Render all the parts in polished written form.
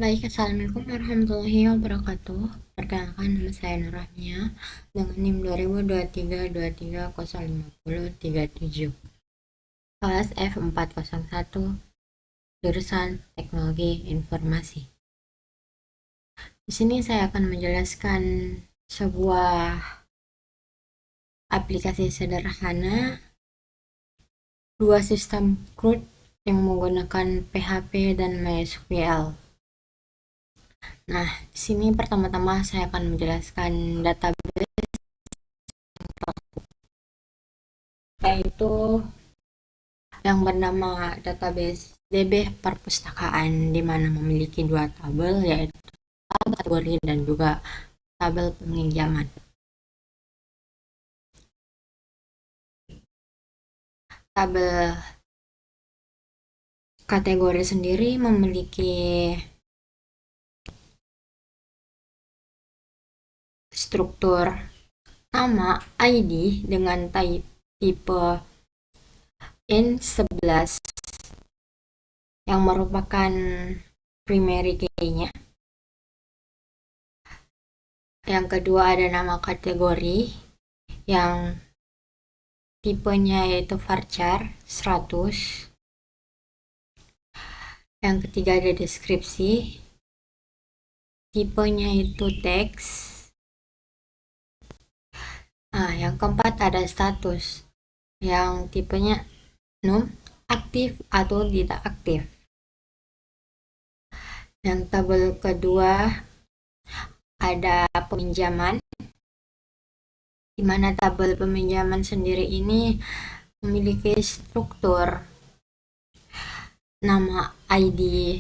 Baik, Assalamualaikum warahmatullahi wabarakatuh. Perkenalkan, nama saya Nurahmia dengan NIM 2023-23-050-37. Kelas F401, jurusan Teknologi Informasi. Di sini saya akan menjelaskan sebuah aplikasi sederhana, dua sistem CRUD yang menggunakan PHP dan MySQL. Nah, di sini pertama-tama saya akan menjelaskan database, yaitu yang bernama database DB Perpustakaan, di mana memiliki dua tabel, yaitu tabel kategori dan juga tabel peminjaman. Tabel kategori sendiri memiliki struktur nama ID dengan tipe N11 yang merupakan primary key-nya. Yang kedua ada nama kategori yang tipenya yaitu varchar 100. Yang ketiga ada deskripsi, tipenya itu teks. Nah, yang keempat ada status, yang tipenya num, aktif atau tidak aktif. Yang tabel kedua ada peminjaman, di mana tabel peminjaman sendiri ini memiliki struktur nama ID,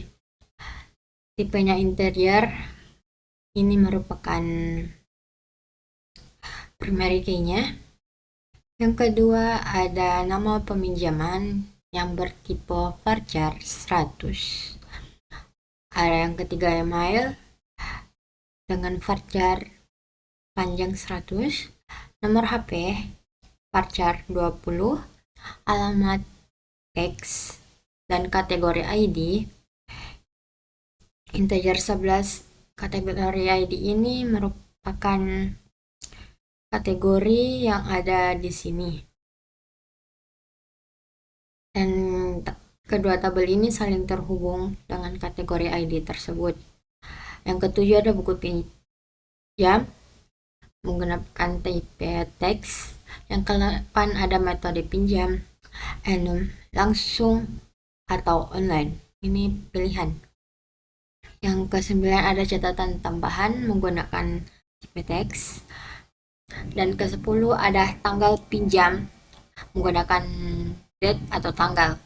tipenya interior, ini merupakan primary key-nya. Yang kedua ada nama peminjaman yang bertipe varchar 100. Ada yang ketiga email dengan varchar panjang 100, nomor HP varchar 20, alamat X, dan kategori ID integer 11. Kategori ID ini merupakan kategori yang ada di sini. Dan kedua tabel ini saling terhubung dengan kategori ID tersebut. Yang ketujuh ada buku pinjam menggunakan tipe teks. Yang ke-8 ada metode pinjam enum, langsung atau online. Ini pilihan. Yang ke-9 ada catatan tambahan menggunakan tipe teks. Dan ke-10 ada tanggal pinjam menggunakan date atau tanggal.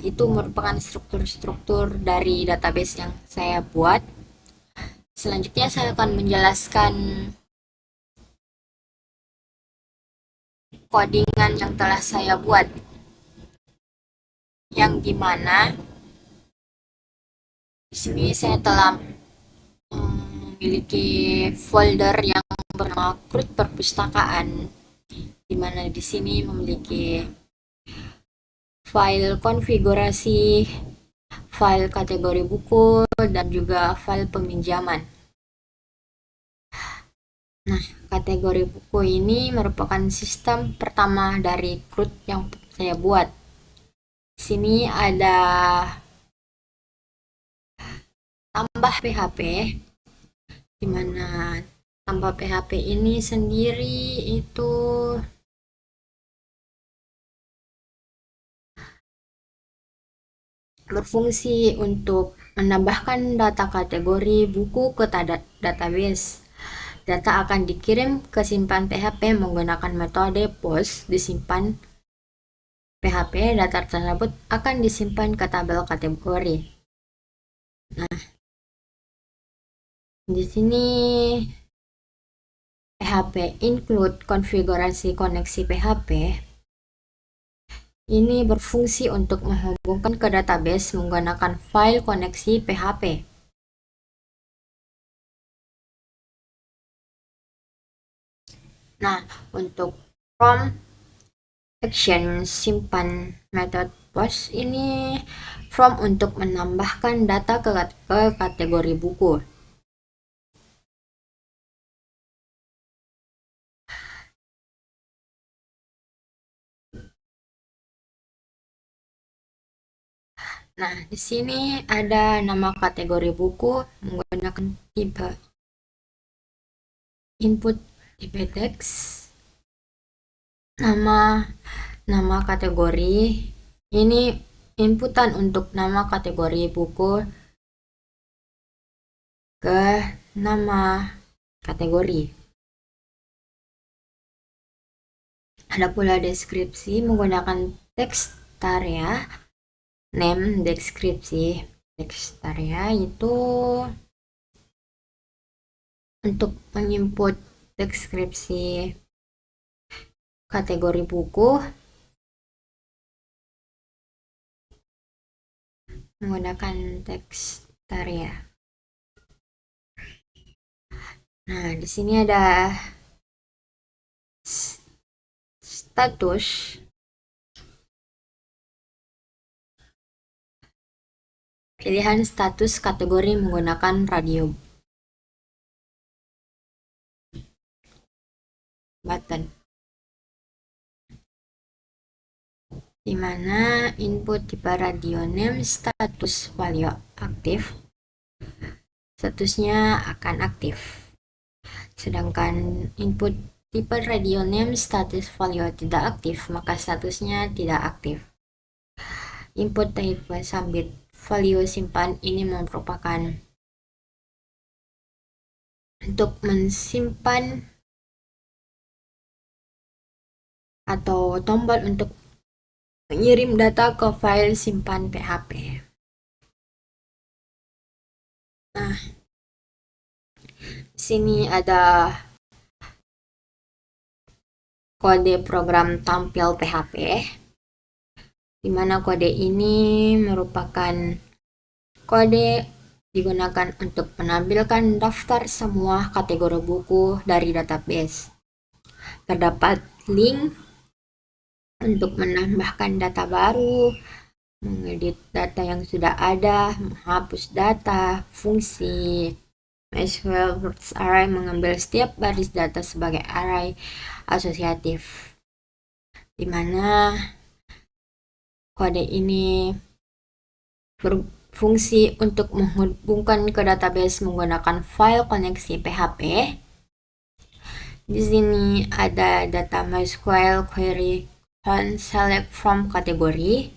Itu merupakan struktur-struktur dari database yang saya buat. Selanjutnya saya akan menjelaskan codingan yang telah saya buat, yang dimana di sini saya telah memiliki folder yang bernama CRUD Perpustakaan, di mana di sini memiliki file konfigurasi, file kategori buku, dan juga file peminjaman. Nah, kategori buku ini merupakan sistem pertama dari CRUD yang saya buat. Di sini ada tambah PHP, di mana tambah PHP ini sendiri itu berfungsi untuk menambahkan data kategori buku ke database. Data akan dikirim ke simpan PHP menggunakan metode POST disimpan PHP. Data tersebut akan disimpan ke tabel kategori. Nah, di sini PHP include konfigurasi koneksi PHP ini berfungsi untuk menghubungkan ke database menggunakan file koneksi PHP. Nah, untuk from action simpan metode post ini from untuk menambahkan data ke kategori buku. Nah, di sini ada nama kategori buku menggunakan tipe input tipe teks, nama kategori. Ini inputan untuk nama kategori buku ke nama kategori. Ada pula deskripsi menggunakan tekstaria. Name deskripsi tekstaria itu untuk menginput deskripsi kategori buku menggunakan tekstaria. Nah, di sini ada status. Pilihan status kategori menggunakan radio button, di mana input tipe radio name status value aktif, statusnya akan aktif. Sedangkan input tipe radio name status value tidak aktif, maka statusnya tidak aktif. Input type submit value simpan ini merupakan untuk mensimpan atau tombol untuk mengirim data ke file simpan PHP. Nah, di sini ada kode program tampil PHP, di mana kode ini merupakan kode digunakan untuk menampilkan daftar semua kategori buku dari database. Terdapat link untuk menambahkan data baru, mengedit data yang sudah ada, menghapus data, fungsi MySQL array mengambil setiap baris data sebagai array asosiatif, di mana kode ini berfungsi untuk menghubungkan ke database menggunakan file koneksi PHP. Di sini ada data MySQL query on select from kategori.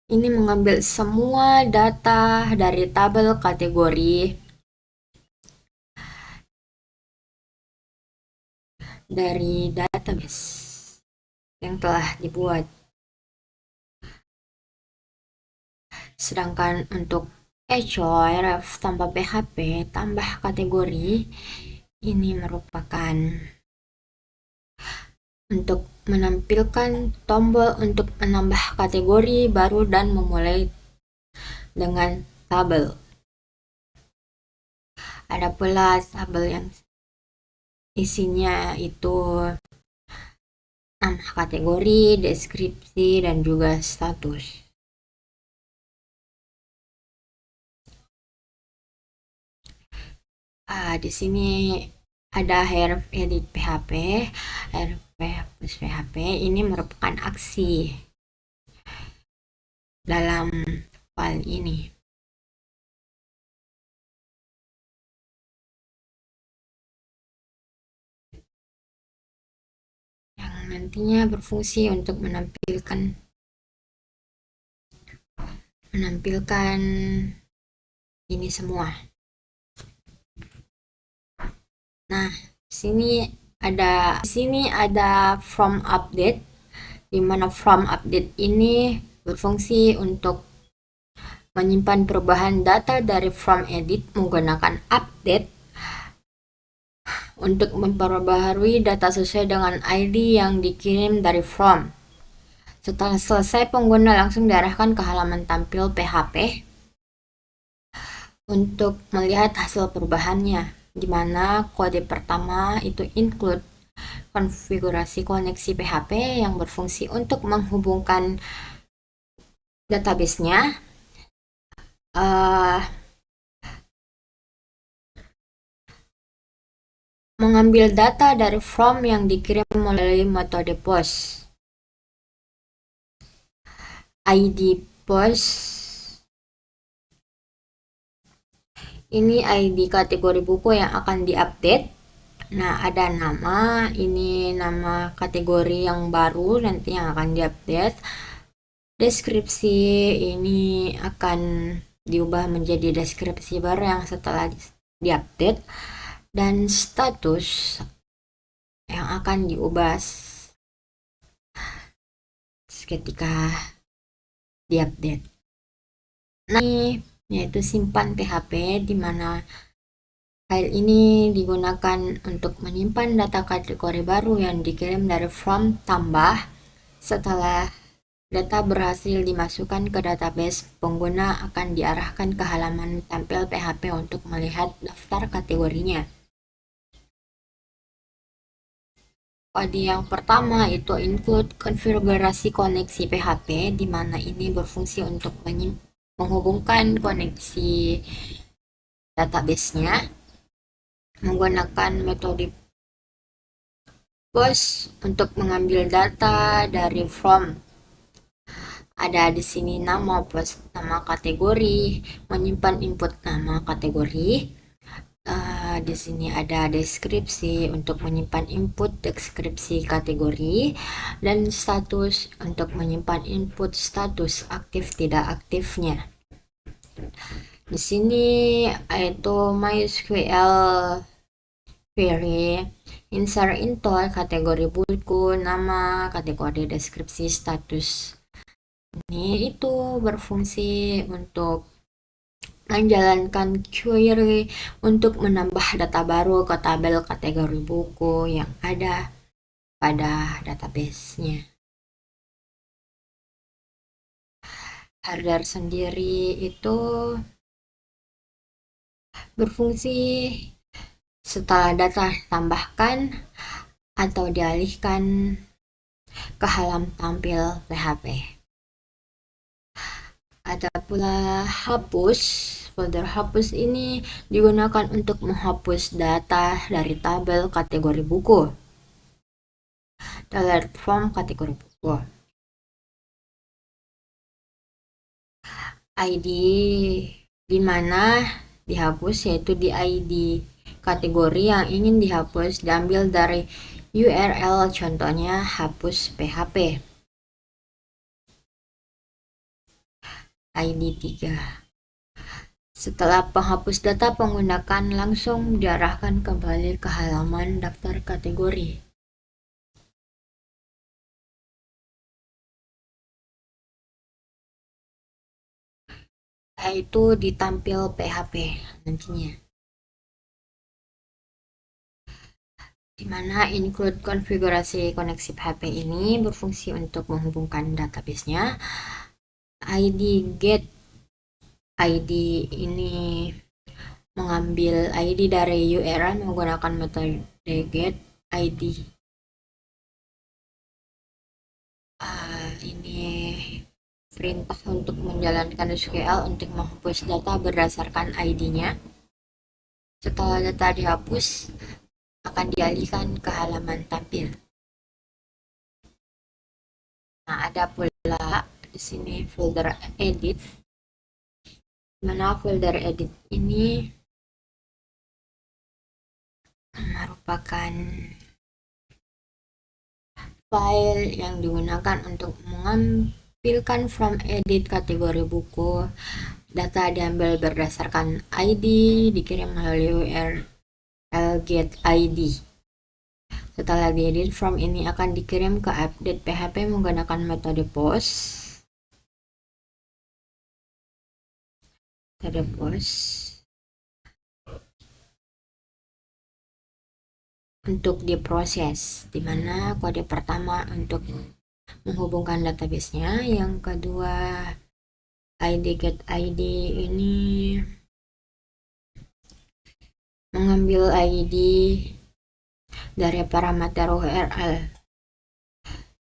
Ini mengambil semua data dari tabel kategori dari database yang telah dibuat. Sedangkan untuk echo ref tambah PHP tambah kategori ini merupakan untuk menampilkan tombol untuk menambah kategori baru dan memulai dengan tabel. Ada pula tabel yang isinya itu nama kategori, deskripsi, dan juga status. Di sini ada href edit PHP, href plus PHP ini merupakan aksi dalam file ini. Yang nantinya berfungsi untuk menampilkan ini semua. Nah, di sini ada from update, di mana from update ini berfungsi untuk menyimpan perubahan data dari from edit menggunakan update untuk memperbaharui data sesuai dengan ID yang dikirim dari from. Setelah selesai, pengguna langsung diarahkan ke halaman tampil PHP untuk melihat hasil perubahannya, di mana kode pertama itu include, konfigurasi koneksi PHP yang berfungsi untuk menghubungkan database-nya. Mengambil data dari from yang dikirim melalui metode POST. ID POST ini ID kategori buku yang akan diupdate. Nah, ada nama, ini nama kategori yang baru nanti yang akan diupdate. Deskripsi ini akan diubah menjadi deskripsi baru yang setelah diupdate. Dan status yang akan diubah ketika diupdate. Nah, ini yaitu simpan PHP, di mana file ini digunakan untuk menyimpan data kategori baru yang dikirim dari from tambah. Setelah data berhasil dimasukkan ke database, pengguna akan diarahkan ke halaman tampil PHP untuk melihat daftar kategorinya. Pada yang pertama itu include konfigurasi koneksi PHP, di mana ini berfungsi untuk menghubungkan koneksi database-nya menggunakan metode POST untuk mengambil data dari from. Ada di sini nama POST, nama kategori, menyimpan input nama kategori. Di sini ada deskripsi untuk menyimpan input deskripsi kategori, dan status untuk menyimpan input status aktif tidak aktifnya. Di sini itu MySQL query, insert into kategori buku, nama, kategori deskripsi, status. Ini itu berfungsi untuk menjalankan query untuk menambah data baru ke tabel kategori buku yang ada pada database-nya. Header sendiri itu berfungsi setelah data ditambahkan atau dialihkan ke halaman tampil PHP. Ada pula hapus. Folder hapus ini digunakan untuk menghapus data dari tabel kategori buku, delete from kategori buku. ID di mana dihapus, yaitu di ID kategori yang ingin dihapus diambil dari URL, contohnya hapus PHP. ID 3. Setelah penghapus data, pengguna langsung diarahkan kembali ke halaman daftar kategori. Yaitu ditampil PHP nantinya. Dimana include konfigurasi koneksi PHP ini berfungsi untuk menghubungkan database-nya. ID get, ID ini mengambil ID dari URL menggunakan metode get ID. Ini perintah untuk menjalankan SQL untuk menghapus data berdasarkan ID-nya. Setelah data dihapus, akan dialihkan ke halaman tampil. Nah, ada pula di sini folder edit, mana folder edit ini merupakan file yang digunakan untuk mengambilkan from edit kategori buku. Data diambil berdasarkan ID, dikirim melalui URL get ID. Setelah diedit, from ini akan dikirim ke update PHP menggunakan metode POST. Metode POST untuk diproses, di mana kode pertama untuk menghubungkan database-nya, yang kedua ID get ID ini mengambil ID dari parameter URL.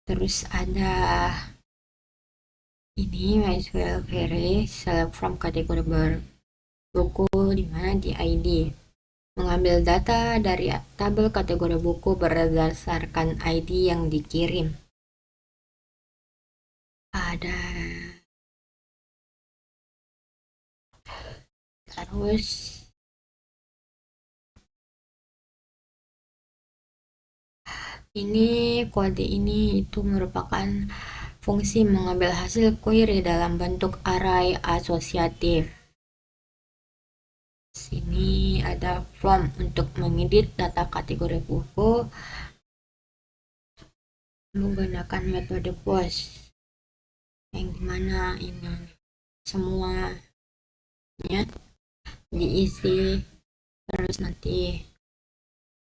Terus ada ini MySQL query select from kategori buku di mana di ID. Mengambil data dari tabel kategori buku berdasarkan ID yang dikirim. Ada terus ini kode ini itu merupakan fungsi mengambil hasil query dalam bentuk array asosiatif. Sini ada from untuk mengedit data kategori buku menggunakan metode post yang dimana ini semuanya diisi terus nanti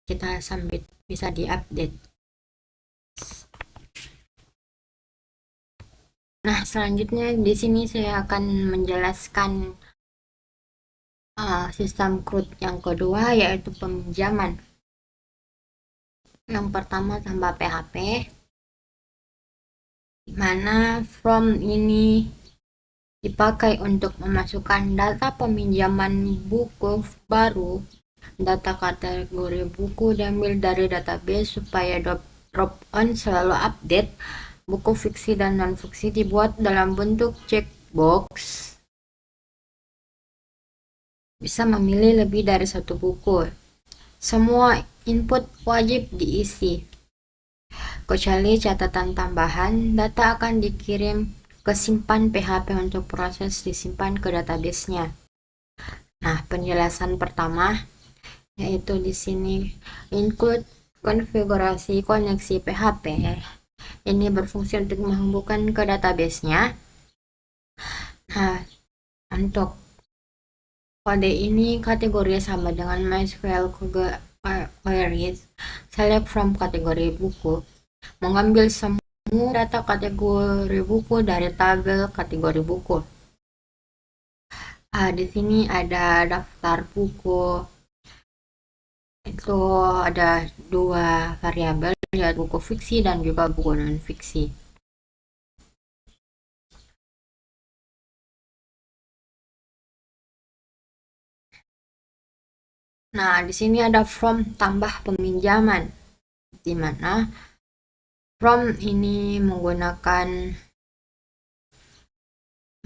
kita submit bisa diupdate. Nah, selanjutnya di sini saya akan menjelaskan sistem CRUD yang kedua, yaitu peminjaman. Yang pertama tambah PHP, di mana from ini dipakai untuk memasukkan data peminjaman buku baru. Data kategori buku diambil dari database supaya drop on selalu update. Buku fiksi dan non-fiksi dibuat dalam bentuk checkbox. Bisa memilih lebih dari satu buku. Semua input wajib diisi. Kecuali catatan tambahan, data akan dikirim ke simpan PHP untuk proses disimpan ke database-nya. Nah, penjelasan pertama yaitu di sini include konfigurasi koneksi PHP. Ini berfungsi untuk menghubungkan ke database-nya. Nah, untuk kode ini kategori sama dengan MySQL queries. Select from kategori buku. Mengambil semua data kategori buku dari tabel kategori buku. Di sini ada daftar buku. Itu ada dua variabel, yaitu buku fiksi dan juga buku non-fiksi. Nah, di sini ada from tambah peminjaman, di mana from ini menggunakan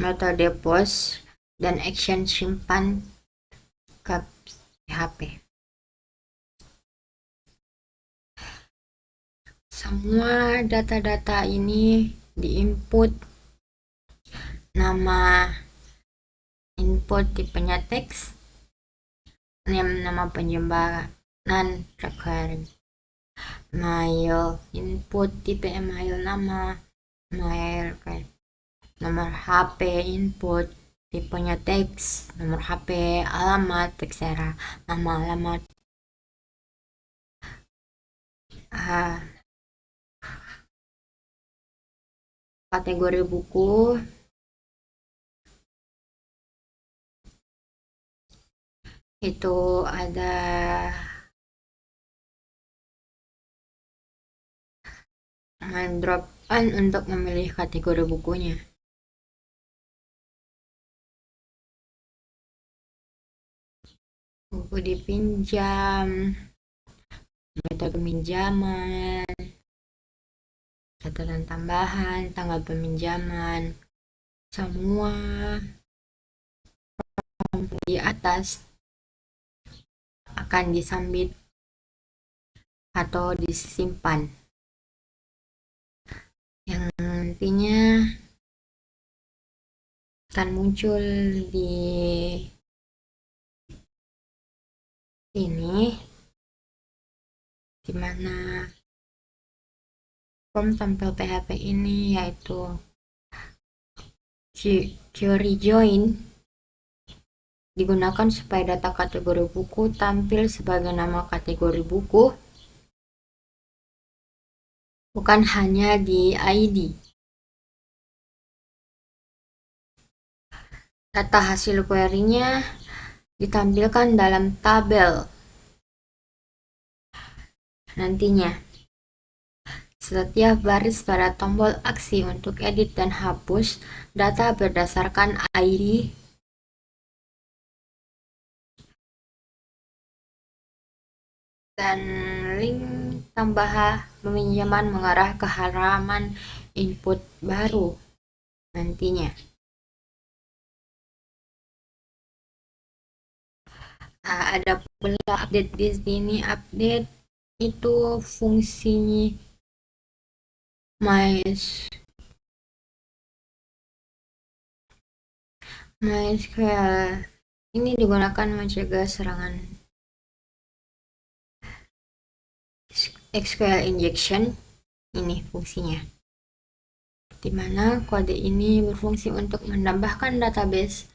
metode post dan action simpan ke PHP. Semua data-data ini diinput, nama input tipenya teks, nama penyimpanan required, mail input tipe email, nama mail, nomor HP input tipenya teks, nomor HP, alamat, etc. Nama alamat. Kategori buku itu ada drop on untuk memilih kategori bukunya. Buku dipinjam, metode peminjaman, catatan tambahan, tanggal peminjaman, semua di atas akan disubmit atau disimpan, yang nantinya akan muncul di ini, dimana form tampil PHP ini yaitu query join digunakan supaya data kategori buku tampil sebagai nama kategori buku, bukan hanya di ID. Data hasil query-nya ditampilkan dalam tabel. Nantinya, setiap baris pada tombol aksi untuk edit dan hapus data berdasarkan ID dan link tambahan peminjaman mengarah ke halaman input baru nantinya. Nah, ada pula update di sini. Update itu fungsinya MySQL ini digunakan mencegah serangan SQL injection. Ini fungsinya, di mana kode ini berfungsi untuk menambahkan database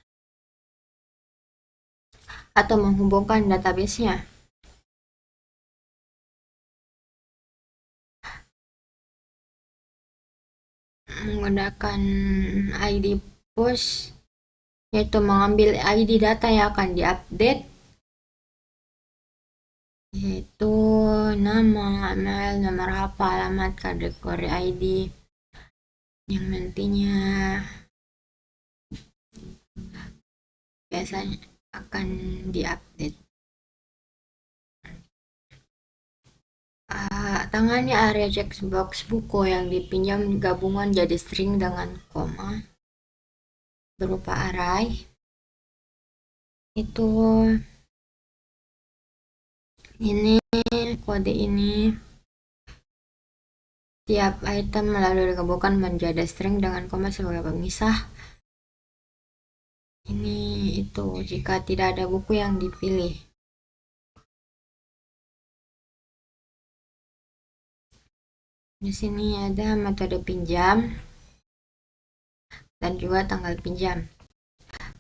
atau menghubungkan database-nya. Menggunakan ID push, yaitu mengambil ID data yang akan diupdate, yaitu nama, email, nomor HP, alamat, kategori ID yang nantinya biasanya akan diupdate. Tangani area checkbox buku yang dipinjam gabungan jadi string dengan koma berupa array. Itu ini kode ini tiap item lalu digabungkan menjadi string dengan koma sebagai pemisah. Ini itu jika tidak ada buku yang dipilih. Di sini ada metode pinjam dan juga tanggal pinjam.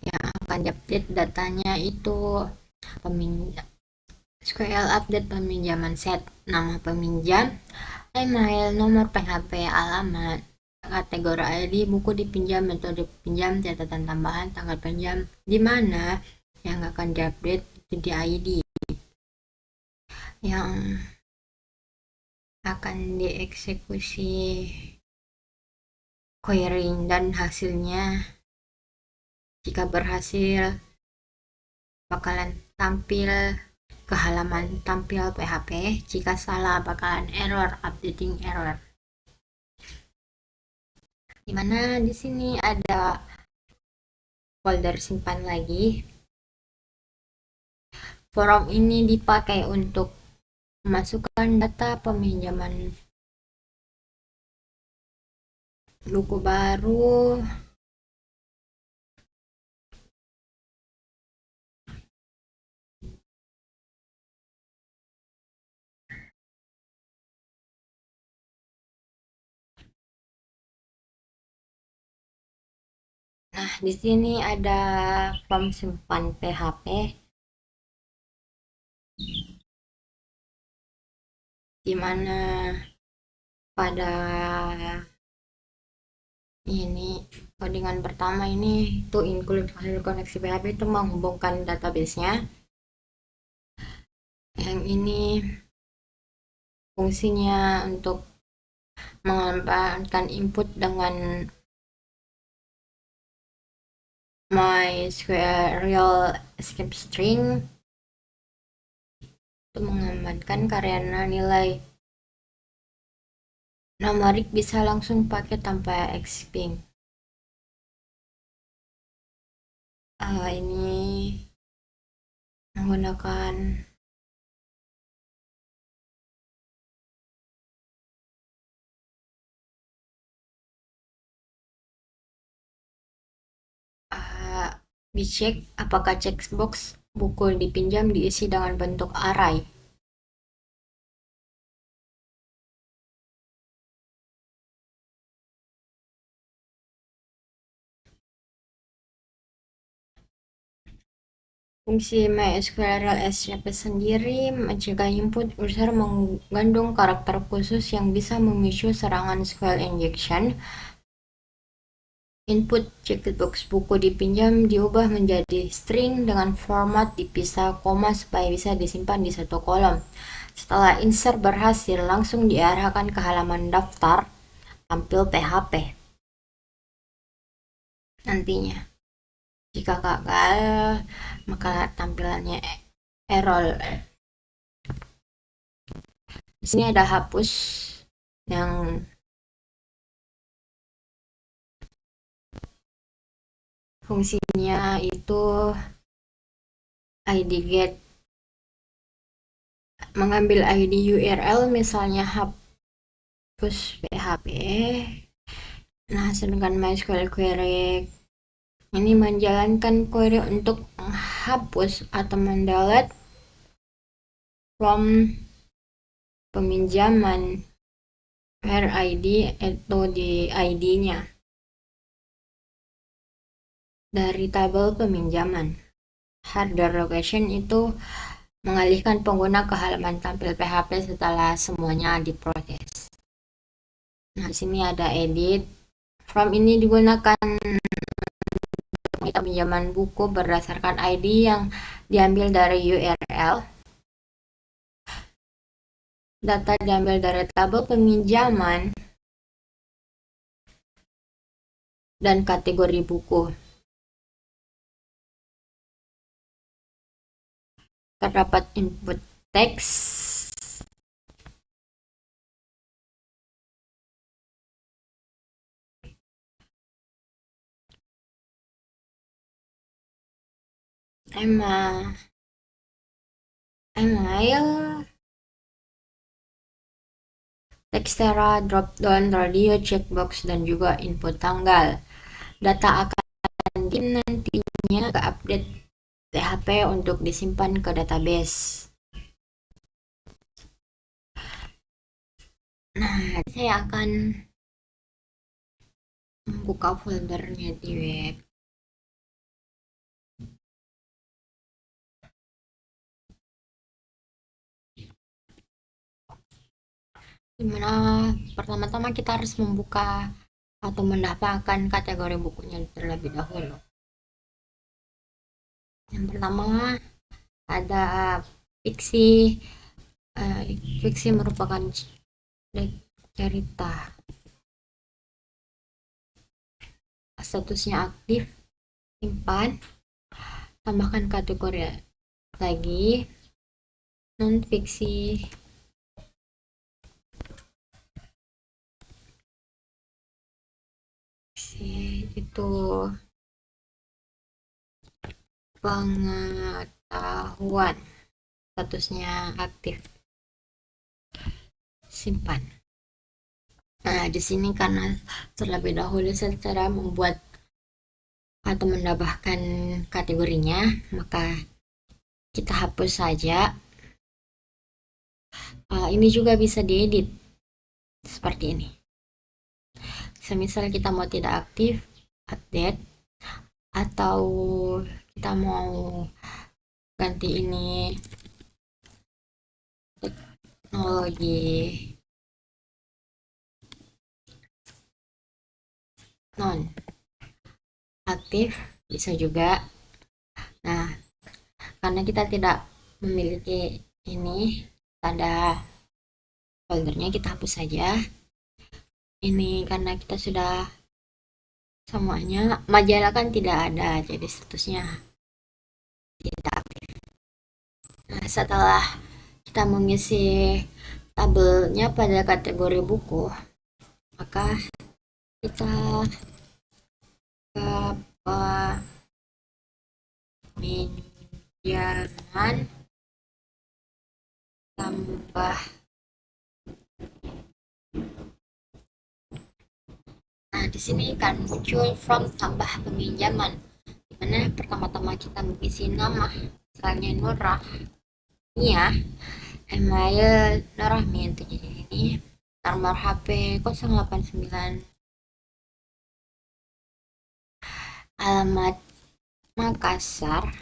Yang akan diupdate datanya itu peminjam. SQL update peminjaman set, nama peminjam, email, nomor PHP, alamat, kategori ID, buku dipinjam, metode pinjam, catatan tambahan, tanggal pinjam, di mana yang akan diupdate itu di ID. Yang akan dieksekusi querying dan hasilnya jika berhasil bakalan tampil ke halaman tampil PHP, jika salah bakalan error, updating error. Dimana di sini ada folder simpan lagi. Form ini dipakai untuk memasukkan data peminjaman buku baru, nah di sini ada form simpan PHP di mana pada ini codingan pertama ini itu include hasil koneksi PHP itu menghubungkan database-nya. Yang ini fungsinya untuk mengamankan input dengan MySQL real escape string untuk mengamankan karena nilai numerik bisa langsung pakai tanpa exping. Ini menggunakan dicek apakah checkbox buku dipinjam diisi dengan bentuk array. Fungsi MySQL Real Escape sendiri mencegah input user mengandung karakter khusus yang bisa memicu serangan SQL injection. Input checkbox buku dipinjam diubah menjadi string dengan format dipisah koma supaya bisa disimpan di satu kolom. Setelah insert berhasil, langsung diarahkan ke halaman daftar, tampil PHP. Nantinya, jika gagal, maka tampilannya error. Di sini ada hapus yang fungsinya itu ID get, mengambil ID URL, misalnya hapus PHP. Nah, sedangkan MySQL query ini menjalankan query untuk menghapus atau mendelete from peminjaman where ID atau di ID-nya dari tabel peminjaman. Header location itu mengalihkan pengguna ke halaman tampil PHP setelah semuanya diproses. Nah, di sini ada edit. From ini digunakan pinjaman buku berdasarkan ID yang diambil dari URL. Data diambil dari tabel peminjaman dan kategori buku. Terdapat input teks, email, Textera, drop-down, radio, checkbox, dan juga input tanggal. Data akan nantinya ke update PHP untuk disimpan ke database. Nah, saya akan membuka foldernya di web. Dimana pertama-tama kita harus membuka atau mendaftarkan kategori bukunya terlebih dahulu. Yang pertama ada fiksi. Fiksi merupakan cerita. Statusnya aktif, simpan, tambahkan kategori lagi, non fiksi. Itu pengetahuan, statusnya aktif, simpan. Nah, di sini karena terlebih dahulu saya cara membuat atau menambahkan kategorinya, maka kita hapus saja. Ini juga bisa diedit seperti ini. Semisal kita mau tidak aktif, update, atau kita mau ganti ini teknologi non aktif, bisa juga. Nah, karena kita tidak memiliki ini tanda foldernya, kita hapus saja. Ini karena kita sudah semuanya, majalah kan tidak ada, jadi statusnya tidak aktif. Nah, setelah kita mengisi tabelnya pada kategori buku, maka kita ke peminjaman tambah. Nah, di sini kan muncul from tambah peminjaman, dimana pertama-tama kita mengisi nama, misalnya Nurah Nia, email Nurahmi untuk jadi ini, nomor HP 089, alamat Makassar,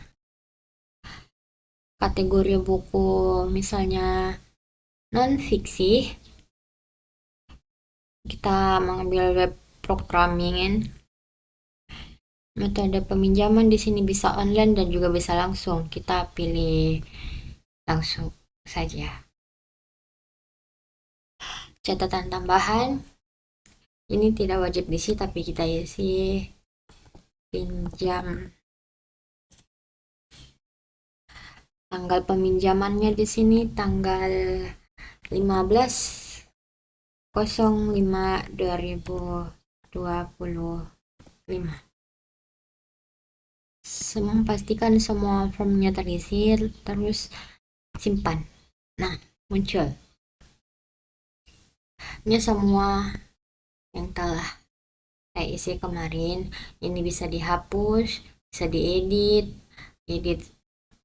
kategori buku misalnya non fiksi, kita mengambil web programming. Metode peminjaman di sini bisa online dan juga bisa langsung. Kita pilih langsung saja. Catatan tambahan, ini tidak wajib diisi tapi kita isi pinjam. Tanggal peminjamannya di sini tanggal 15/05/2025. Pastikan semua formnya terisi, terus simpan. Nah, muncul. Ini semua yang telah saya isi kemarin. Ini bisa dihapus, bisa diedit.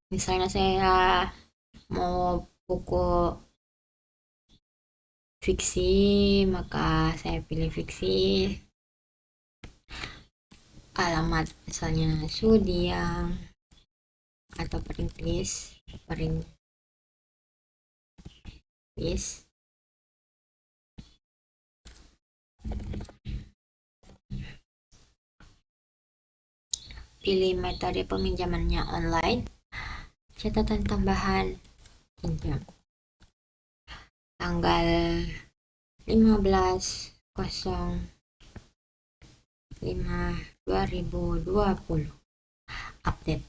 Misalnya saya mau buku fiksi, maka saya pilih fiksi. Alamat misalnya Sudiang atau perintis. Pilih metode peminjamannya online. Catatan tambahan pinjam. Tanggal 15/05/2020. Update.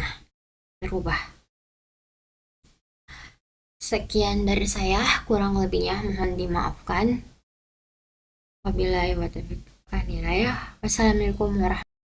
Nah, berubah. Sekian dari saya, kurang lebihnya mohon dimaafkan. Wabillahi wa taufiq. Wassalamualaikum warahmatullahi wabarakatuh.